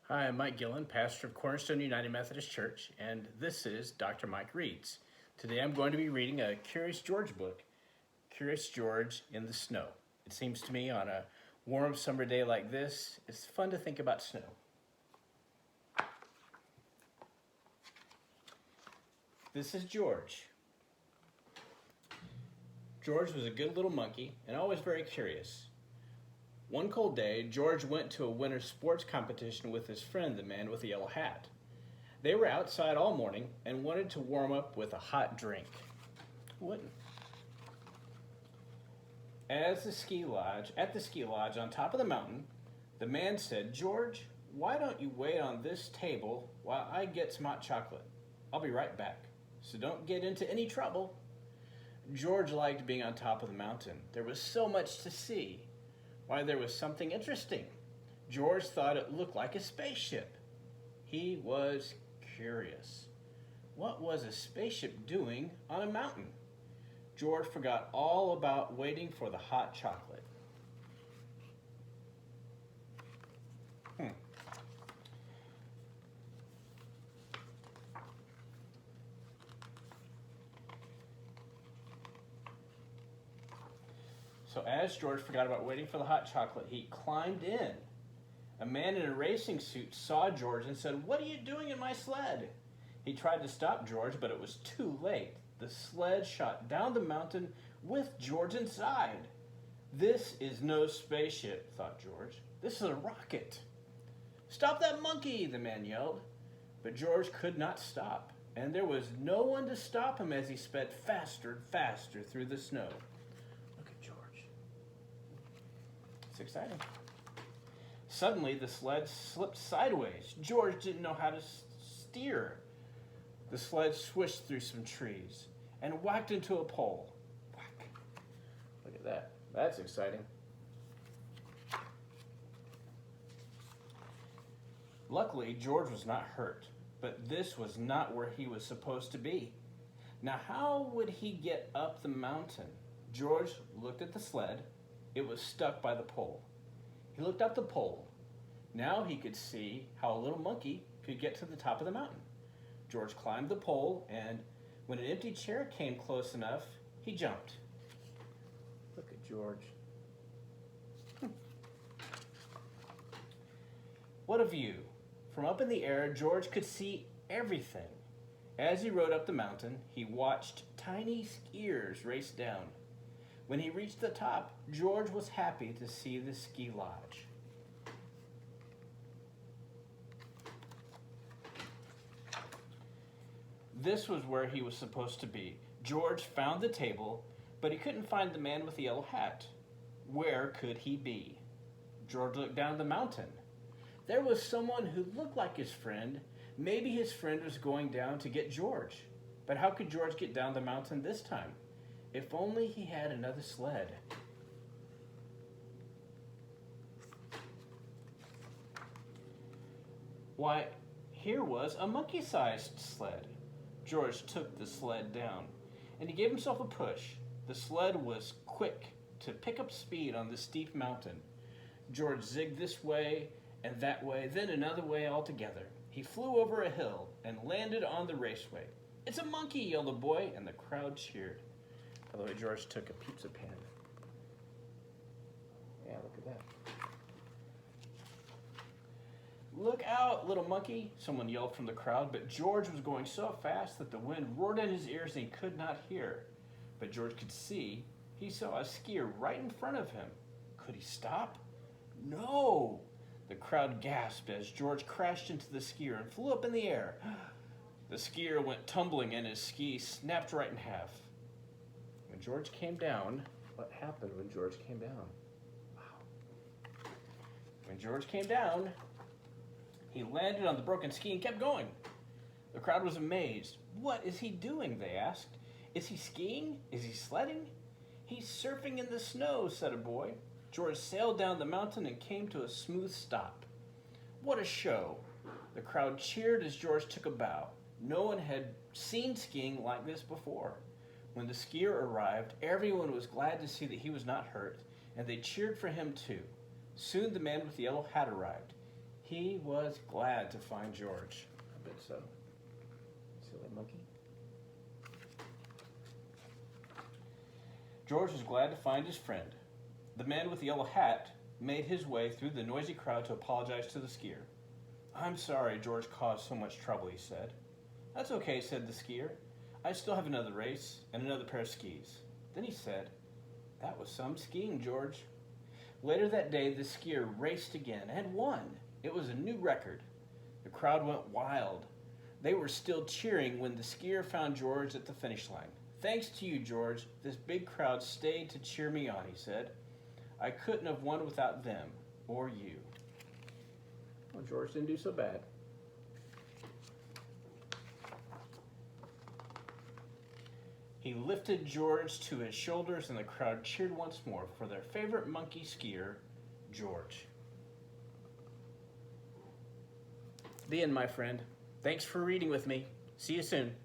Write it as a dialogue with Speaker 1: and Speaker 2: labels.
Speaker 1: Hi, I'm Mike Gillen, pastor of Cornerstone United Methodist Church, and this is Dr. Mike Reads. Today I'm going to be reading a Curious George book, Curious George in the Snow. It seems to me on a warm summer day like this, it's fun to think about snow. This is George. George was a good little monkey and always very curious. One cold day, George went to a winter sports competition with his friend, the man with the yellow hat. They were outside all morning and wanted to warm up with a hot drink. Who wouldn't? At the ski lodge on top of the mountain, the man said, "George, why don't you wait on this table while I get some hot chocolate? I'll be right back, so don't get into any trouble." George liked being on top of the mountain. There was so much to see. Why, there was something interesting. George thought it looked like a spaceship. He was curious. What was a spaceship doing on a mountain? George forgot all about waiting for the hot chocolate. So as George forgot about waiting for the hot chocolate, he climbed in. A man in a racing suit saw George and said, "What are you doing in my sled?" He tried to stop George, but it was too late. The sled shot down the mountain with George inside. "This is no spaceship," thought George. "This is a rocket." "Stop that monkey!" the man yelled. But George could not stop, and there was no one to stop him as he sped faster and faster through the snow. Look at George. It's exciting. Suddenly, the sled slipped sideways. George didn't know how to steer. The sled swished through some trees and whacked into a pole. Whack. Look at that. That's exciting. Luckily, George was not hurt, but this was not where he was supposed to be. Now, how would he get up the mountain? George looked at the sled. It was stuck by the pole. He looked up the pole. Now he could see how a little monkey could get to the top of the mountain. George climbed the pole, and when an empty chair came close enough, he jumped. Look at George. What a view. From up in the air, George could see everything. As he rode up the mountain, he watched tiny skiers race down. When he reached the top, George was happy to see the ski lodge. This was where he was supposed to be. George found the table, but he couldn't find the man with the yellow hat. Where could he be? George looked down the mountain. There was someone who looked like his friend. Maybe his friend was going down to get George. But how could George get down the mountain this time? If only he had another sled. Why, here was a monkey-sized sled. George took the sled down, and he gave himself a push. The sled was quick to pick up speed on the steep mountain. George zigged this way and that way, then another way altogether. He flew over a hill and landed on the raceway. "It's a monkey!" yelled a boy, and the crowd cheered. By the way, George took a pizza pan. Yeah, look at that. "Look out, little monkey!" someone yelled from the crowd, but George was going so fast that the wind roared in his ears and he could not hear. But George could see. He saw a skier right in front of him. Could he stop? No! The crowd gasped as George crashed into the skier and flew up in the air. The skier went tumbling and his ski snapped right in half. When George came down, what happened when George came down? Wow. When George came down, he landed on the broken ski and kept going. The crowd was amazed. "What is he doing?" they asked. "Is he skiing? Is he sledding?" "He's surfing in the snow," said a boy. George sailed down the mountain and came to a smooth stop. What a show! The crowd cheered as George took a bow. No one had seen skiing like this before. When the skier arrived, everyone was glad to see that he was not hurt, and they cheered for him too. Soon the man with the yellow hat arrived. He was glad to find George. I bet so. Silly monkey. George was glad to find his friend. The man with the yellow hat made his way through the noisy crowd to apologize to the skier. "I'm sorry George caused so much trouble," he said. "That's okay," said the skier. "I still have another race and another pair of skis." Then he said, "That was some skiing, George." Later that day, the skier raced again and won. It was a new record. The crowd went wild. They were still cheering when the skier found George at the finish line. "Thanks to you, George. This big crowd stayed to cheer me on," he said. "I couldn't have won without them or you." Well, George didn't do so bad. He lifted George to his shoulders and the crowd cheered once more for their favorite monkey skier, George. The end, my friend. Thanks for reading with me. See you soon.